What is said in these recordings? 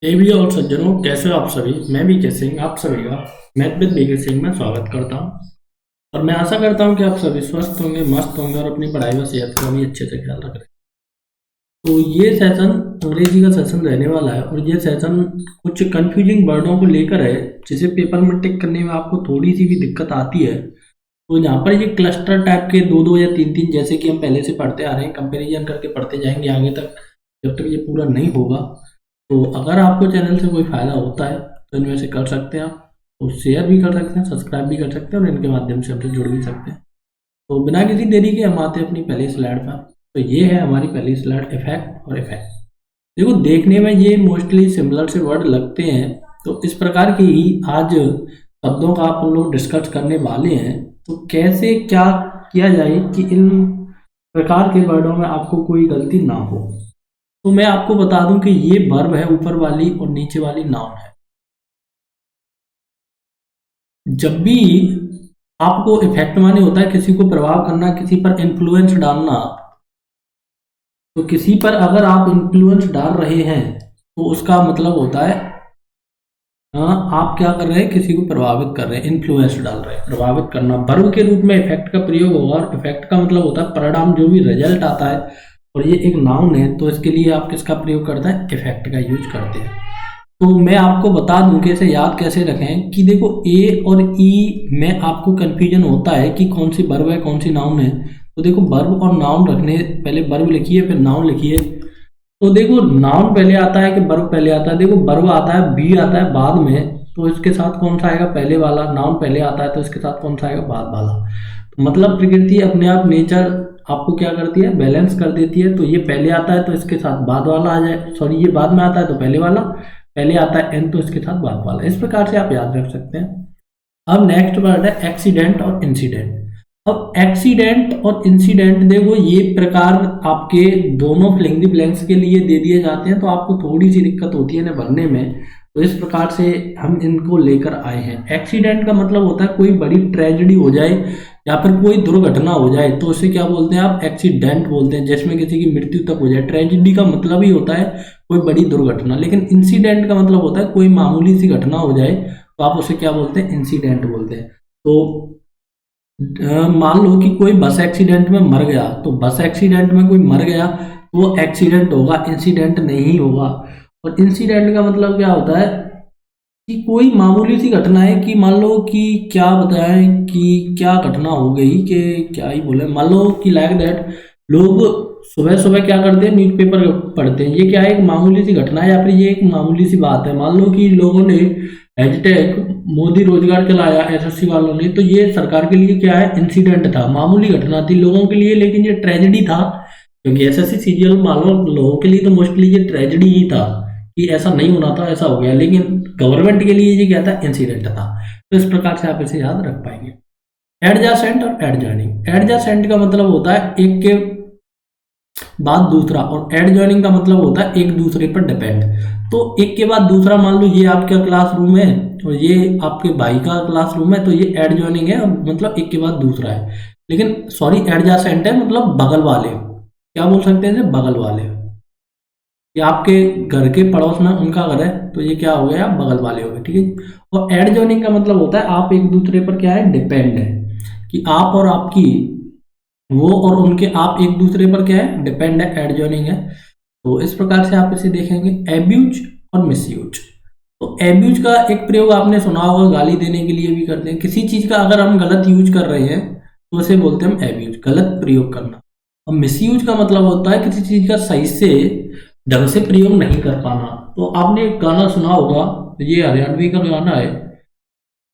देवी और सज्जनों, कैसे हो आप सभी। मैं बीके सिंह आप सभी का मैथ विद बीके सिंह में स्वागत करता हूं। और मैं आशा करता हूं कि आप सभी स्वस्थ होंगे, मस्त होंगे और अपनी पढ़ाई व सेहत का भी अच्छे से ख्याल रख रहे हैं। तो ये सेशन अंग्रेजी का सेशन रहने वाला है और ये सेशन कुछ कंफ्यूजिंग वर्डों को लेकर है, जिसे पेपर में टिक करने में आपको थोड़ी सी भी दिक्कत आती है। तो यहाँ पर ये क्लस्टर टाइप के दो दो या तीन तीन, जैसे कि हम पहले से पढ़ते आ रहे हैं, कंपेरिजन करके पढ़ते जाएंगे आगे तक, जब तक ये पूरा नहीं होगा। तो अगर आपको चैनल से कोई फ़ायदा होता है तो इनमें से कर सकते हैं आप, तो शेयर भी कर सकते हैं, सब्सक्राइब भी कर सकते हैं और इनके माध्यम से हमसे जुड़ भी सकते हैं। तो बिना किसी देरी के हम आते हैं अपनी पहली स्लाइड पर। तो ये है हमारी पहली स्लाइड, इफेक्ट और इफेक्ट। देखो, देखने में ये मोस्टली सिमिलर से वर्ड लगते हैं, तो इस प्रकार की ही आज शब्दों का आप लोग डिस्कस करने वाले हैं। तो कैसे क्या किया जाए कि इन प्रकार के वर्डों में आपको कोई गलती ना हो। तो मैं आपको बता दूं कि ये वर्ब है ऊपर वाली और नीचे वाली नाउन है। जब भी आपको इफेक्ट माने होता है किसी को प्रभाव करना, किसी पर इन्फ्लुएंस डालना, तो किसी पर अगर आप इन्फ्लुएंस डाल रहे हैं तो उसका मतलब होता है आप क्या कर रहे हैं, किसी को प्रभावित कर रहे हैं, इन्फ्लुएंस डाल रहे हैं। प्रभावित करना वर्ब के रूप में इफेक्ट का प्रयोग होगा और इफेक्ट का मतलब होता है परिणाम, जो भी रिजल्ट आता है। और ये एक नाउन है, तो इसके लिए आप किसका प्रयोग करते हैं, इफेक्ट का यूज करते हैं। तो मैं आपको बता दूं कि इसे याद कैसे रखें कि देखो, ए और ई में आपको कंफ्यूजन होता है कि कौन सी वर्ब है कौन सी नाउन है। तो देखो, वर्ब और नाउन रखने, पहले वर्ब लिखिए फिर नाउन लिखिए। तो देखो, नाउन पहले आता है कि वर्ब पहले आता है। देखो, वर्ब आता है, बी आता है बाद में, तो इसके साथ कौन सा आएगा, पहले वाला। नाउन पहले आता है तो इसके साथ कौन सा आएगा, बाद वाला। तो मतलब प्रकृति अपने आप, नेचर आपको क्या करती है, बैलेंस कर देती है। तो ये पहले आता है तो इसके साथ बाद वाला आ जाए, सॉरी ये बाद में आता है तो पहले वाला, पहले आता है एन तो इसके साथ बाद वाला। इस प्रकार से आप याद रख सकते हैं। अब नेक्स्ट वर्ड है एक्सीडेंट और इंसिडेंट। अब एक्सीडेंट और इंसिडेंट, देखो ये प्रकार आपके दोनों फिलिंग द ब्लैंक्स के लिए दे दिए जाते हैं, तो आपको थोड़ी सी दिक्कत होती है ना भरने में। तो इस प्रकार से हम इनको लेकर आए हैं। एक्सीडेंट का मतलब होता है कोई बड़ी ट्रेजेडी हो जाए या फिर कोई दुर्घटना हो जाए, तो उसे क्या बोलते हैं, आप एक्सीडेंट बोलते हैं, जिसमें किसी की मृत्यु तक हो जाए। ट्रेजेडी का मतलब ही होता है कोई बड़ी दुर्घटना, लेकिन इंसिडेंट का मतलब होता है कोई मामूली सी घटना हो जाए, तो आप उसे क्या बोलते हैं, इंसिडेंट बोलते हैं। तो मान लो कि कोई बस एक्सीडेंट में मर गया, तो बस एक्सीडेंट में कोई मर गया तो वो एक्सीडेंट होगा, इंसिडेंट नहीं होगा। और इंसिडेंट का मतलब क्या होता है कि कोई मामूली सी घटना है, कि मान लो कि क्या बताएं कि क्या घटना हो गई, कि क्या ही बोले, मान लो कि लाइक दैट लोग सुबह सुबह क्या करते हैं, न्यूज़पेपर पढ़ते हैं। ये क्या है, एक मामूली सी घटना है या फिर ये एक मामूली सी बात है। मान लो कि लोगों ने हैशटैग मोदी रोजगार चलाया एसएससी वालों ने, तो ये सरकार के लिए क्या है, इंसिडेंट था, मामूली घटना थी लोगों के लिए, लेकिन ये ट्रेजेडी था। क्योंकि एसएससी सीजीएल मालूम लोगों के लिए तो मोस्टली ये ट्रेजेडी ही था कि ऐसा नहीं होना था, ऐसा हो गया, लेकिन गवर्नमेंट के लिए ये क्या था, इंसिडेंट था। तो इस प्रकार से आप इसे याद रख पाएंगे। एडजासेंट और एडजॉइनिंग। एडजासेंट का मतलब होता है एक के बाद दूसरा, और एडजॉइनिंग का मतलब होता है एक दूसरे पर डिपेंड। तो एक के बाद दूसरा, मान लो ये आपका क्लासरूम है और ये आपके भाई का क्लासरूम है, तो ये एडजॉइनिंग है, मतलब एक के बाद दूसरा है। लेकिन सॉरी, एडजासेंट है मतलब बगल वाले, क्या बोल सकते हैं इसे, बगल वाले। ये आपके घर के पड़ोस में उनका घर है, तो ये क्या हो गया, बगल वाले हो गए, ठीक है। और एडजॉइनिंग का मतलब होता है आप एक दूसरे पर क्या है, डिपेंड है, कि आप और आपकी, वो और उनके, आप एक दूसरे पर क्या है, डिपेंड है, एडजॉइनिंग है। तो इस प्रकार से आप इसे देखेंगे। एब्यूज और मिसयूज। तो एब्यूज का एक प्रयोग आपने सुना होगा, गाली देने के लिए भी करते हैं। किसी चीज का अगर हम गलत यूज कर रहे हैं तो उसे बोलते हैं हम एब्यूज, गलत प्रयोग करना। और मिसयूज का मतलब होता है किसी चीज का सही से ढंग से प्रयोग नहीं कर पाना। तो आपने एक गाना सुना होगा, ये हरियाणवी का गाना है,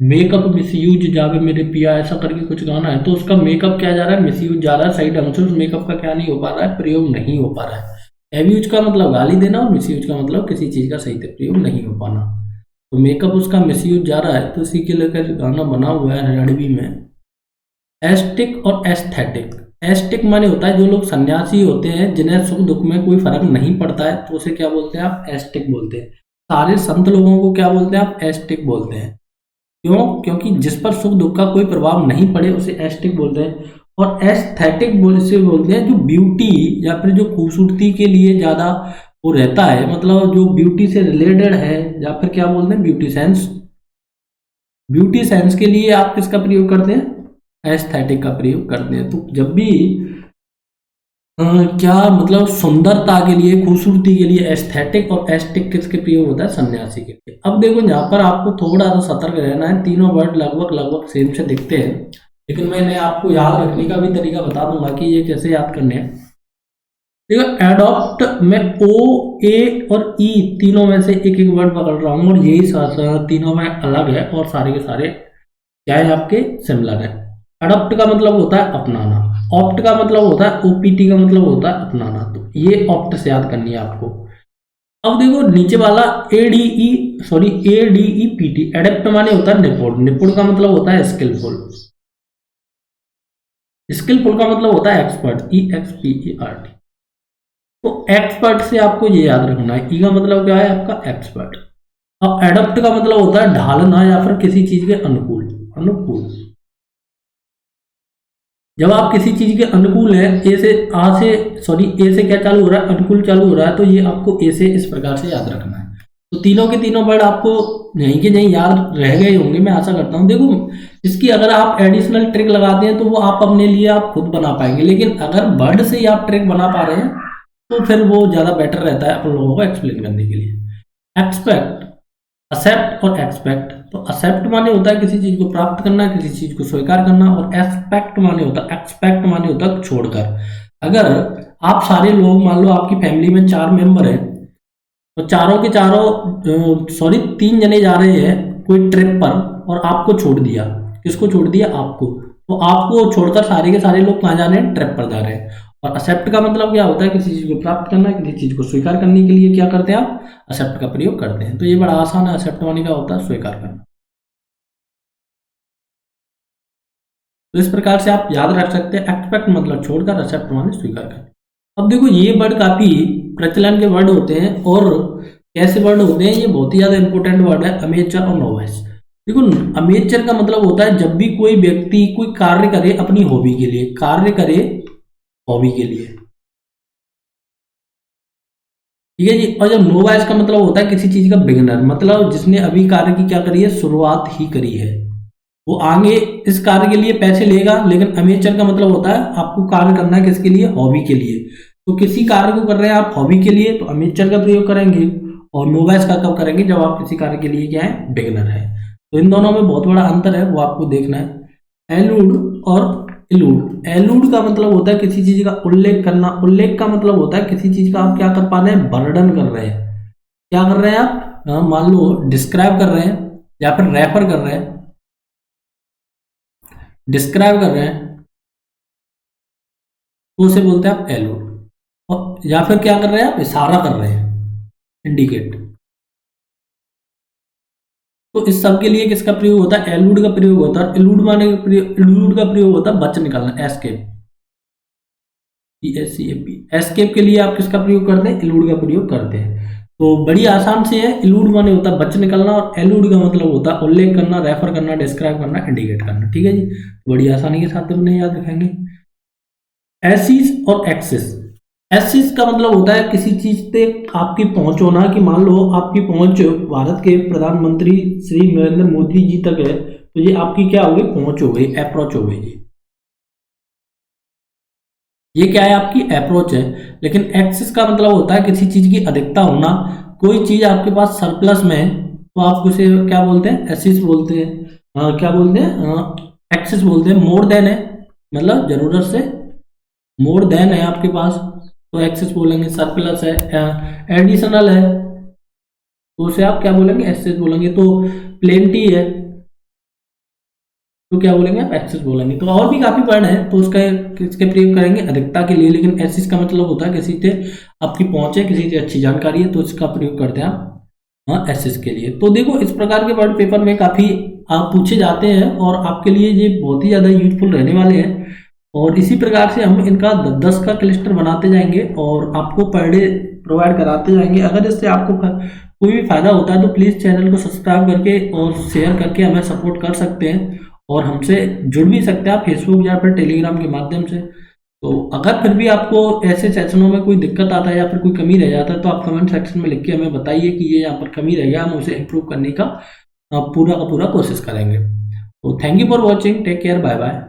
मेकअप मिसयूज जावे मेरे पिया, ऐसा करके कुछ गाना है। तो उसका मेकअप क्या जा रहा है, मिसयूज जा रहा है, सही ढंग से उस मेकअप का क्या नहीं हो पा रहा है, प्रयोग नहीं हो पा रहा है। एब्यूज का मतलब गाली देना और मिसयूज का मतलब किसी चीज का सही से प्रयोग नहीं हो पाना। तो मेकअप उसका मिसयूज जा रहा है, तो इसी के लेकर गाना बना हुआ है हरियाणवी में। एस्टिक और एस्थेटिक। एस्टिक माने होता है जो लोग सन्यासी होते हैं, जिन्हें सुख दुख में कोई फर्क नहीं पड़ता है, तो उसे क्या बोलते हैं, आप एस्टिक बोलते हैं। सारे संत लोगों को क्या बोलते हैं, आप एस्टिक बोलते हैं। क्यों, क्योंकि जिस पर सुख दुख का कोई प्रभाव नहीं पड़े उसे एस्थेटिक बोलते हैं। और एस्थेटिक से बोलते हैं जो ब्यूटी या फिर जो खूबसूरती के लिए ज़्यादा वो रहता है, मतलब जो ब्यूटी से रिलेटेड है, या फिर क्या बोलते हैं ब्यूटी सेंस। ब्यूटी सेंस के लिए आप किसका प्रयोग करते हैं? एस्थेटिक का प्रयोग करते हैं। तो जब भी क्या मतलब सुंदरता के लिए, खूबसूरती के लिए एस्थेटिक और एस्टिक किसके प्रयोग होता है? सन्यासी के लिए। अब देखो यहाँ पर आपको थोड़ा सा सतर्क रहना है, तीनों वर्ड लगभग लगभग सेम से दिखते हैं, लेकिन मैंने आपको याद रखने का भी तरीका बता दूंगा कि ये कैसे याद करने हैं। देखो एडॉप्ट में ओ, ए और ई तीनों में से एक एक वर्ड पकड़ रहा हूँ, और यही तीनों में अलग है और सारे के सारे क्या है आपके? सिमिलर है। अडॉप्ट का मतलब होता है अपनाना, ऑप्ट का मतलब होता है, ओपीटी का मतलब होता है अपनाना। तो ये ऑप्ट से याद करनी है आपको। अब देखो नीचे वाला एडीईपीटी, एडेप्ट माने होता है निपुण, निपुण का मतलब होता है स्किलफुल, स्किलफुल का मतलब होता है एक्सपर्ट, EXPERT। तो एक्सपर्ट से आपको ये याद रखना है, ई का मतलब क्या है आपका? एक्सपर्ट। अब एडप्ट का मतलब होता है ढालना या फिर किसी चीज के अनुकूल, अनुकूल। जब आप किसी चीज के अनुकूल है, ए से क्या चालू हो रहा है? अनुकूल चालू हो रहा है, तो ये आपको ए से इस प्रकार से याद रखना है। तो तीनों के तीनों वर्ड आपको यहीं के यहीं याद रह गए होंगे, मैं आशा करता हूँ। देखो इसकी अगर आप एडिशनल ट्रिक लगाते हैं तो वो आप अपने लिए आप खुद बना पाएंगे, लेकिन अगर वर्ड से ही आप ट्रिक बना पा रहे हैं तो फिर वो ज़्यादा बेटर रहता है अपन लोगों को एक्सप्लेन करने के लिए। एक्सपेक्ट, एक्सेप्ट और एक्सपेक्ट। तो एक्सेप्ट माने होता है किसी चीज को प्राप्त करना, किसी चीज को स्वीकार करना, और एक्सपेक्ट माने होता है, एक्सपेक्ट माने होता है छोड़कर। अगर आप सारे लोग, मान लो आपकी फैमिली में 4 मेंबर हैं, तो चारों के चारों 3 जने जा रहे हैं कोई ट्रिप पर और आपको छोड़ दिया। किसको छोड़ दिया? आपको। तो आपको छोड़कर सारे के सारे लोग कहाँ जा रहे हैं? ट्रिप पर जा रहे हैं। और एक्सेप्ट का मतलब क्या होता है? किसी चीज को प्राप्त करना, किसी चीज को स्वीकार करने के लिए क्या करते हैं आप? एक्सेप्ट का प्रयोग करते हैं। तो ये बड़ा आसान है, एक्सेप्ट माने का होता है स्वीकार करना। तो इस प्रकार से आप याद रख सकते हैं, एक्सपेक्ट मतलब छोड़कर, एक्सेप्ट माने स्वीकार करना। अब देखो ये वर्ड काफी प्रचलन के वर्ड होते हैं, और कैसे वर्ड होते हैं? ये बहुत ही ज्यादा इंपॉर्टेंट वर्ड है, अमेचर और नोवाइस। देखो अमेचर का मतलब होता है जब भी कोई व्यक्ति कोई कार्य करे अपनी हॉबी के लिए, कार्य करे हॉबी के लिए, ठीक है जी। और जब नोवाइस का मतलब होता है किसी चीज का बिगिनर, मतलब जिसने अभी कार्य की क्या करी है? शुरुआत ही करी है, वो आगे इस कार्य के लिए पैसे लेगा। लेकिन अमेचर का मतलब होता है आपको कार्य करना है किसके लिए? हॉबी के लिए। तो किसी कार्य को कर रहे हैं आप हॉबी के लिए, तो अमेचर का प्रयोग करेंगे। और नोवाइस का कब करेंगे? जब आप किसी कार्य के लिए क्या है? बिगिनर है। तो इन दोनों में बहुत बड़ा अंतर है, वो आपको देखना है। एलूड और इलूड। एलूड का मतलब होता है किसी चीज का उल्लेख करना, उल्लेख का मतलब होता है किसी चीज का आप क्या कर पा रहे हैं? वर्णन कर रहे हैं। क्या कर रहे हैं आप? मान लो डिस्क्राइब कर रहे हैं या फिर रेफर कर रहे हैं, डिस्क्राइब कर रहे हैं, तो उसे बोलते हैं आप एलूड। और या फिर क्या कर रहे हैं आप? इशारा कर रहे हैं, इंडिकेट। तो इस सब के लिए किसका प्रयोग होता है? एलूड का प्रयोग होता है। इलूड का प्रयोग होता है बच निकालना, एस्केप, ESCAP। एस्केप के लिए आप किसका प्रयोग करते हैं? इलूड का प्रयोग करते हैं। तो बड़ी आसान से है, इलूड माने होता है बच निकलना, और एलूड का मतलब होता है उल्लेख करना, रेफर करना, डिस्क्राइब करना, इंडिकेट करना। ठीक है जी, बड़ी आसानी के साथ अपने याद रखेंगे। एसिस और एक्सिस। एसिस का मतलब होता है किसी चीज पे आपकी पहुंच होना, कि मान लो आपकी पहुंच भारत के प्रधानमंत्री श्री नरेंद्र मोदी जी तक है, तो ये आपकी क्या हो गई? पहुंच हो गई, अप्रोच हो गई जी। ये क्या है? आपकी अप्रोच है। लेकिन एक्सिस का मतलब होता है किसी चीज की अधिकता होना। कोई चीज आपके पास सरप्लस में है तो आप उसे क्या बोलते हैं? एसिस बोलते हैं। क्या बोलते हैं? एक्सिस बोलते हैं। मोर देन है, मतलब जरूरत से मोर देन है आपके पास, तो एक्सेस बोलेंगे। सरप्लस है, एडिशनल है, तो उसे आप क्या बोलेंगे? एक्सेस बोलेंगे। तो प्लेंटी है, तो क्या बोलेंगे आप? एक्सेस बोलेंगे। तो और भी काफी वर्ड है, तो उसका किसके प्रयोग करेंगे? अधिकता के लिए। लेकिन एक्सेस का मतलब होता है किसी से आपकी पहुंच है, किसी से अच्छी जानकारी है, तो इसका प्रयोग करते हैं आप हाँ एसएस के लिए। तो देखो इस प्रकार के वर्ड पेपर में काफी आप पूछे जाते हैं, और आपके लिए ये बहुत ही ज्यादा यूजफुल रहने वाले हैं। और इसी प्रकार से हम इनका 10 का क्लस्टर बनाते जाएंगे और आपको पर डे प्रोवाइड कराते जाएंगे। अगर इससे आपको कोई भी फायदा होता है तो प्लीज़ चैनल को सब्सक्राइब करके और शेयर करके हमें सपोर्ट कर सकते हैं, और हमसे जुड़ भी सकते हैं आप फेसबुक या फिर टेलीग्राम के माध्यम से। तो अगर फिर भी आपको ऐसे सेशनों में कोई दिक्कत आता है या फिर कोई कमी रह जाता है तो आप कमेंट सेक्शन में लिख के हमें बताइए कि ये यहाँ पर कमी रह गया, हम उसे इम्प्रूव करने का पूरा का पूरा कोशिश करेंगे। तो thank you for watching, take care, bye bye.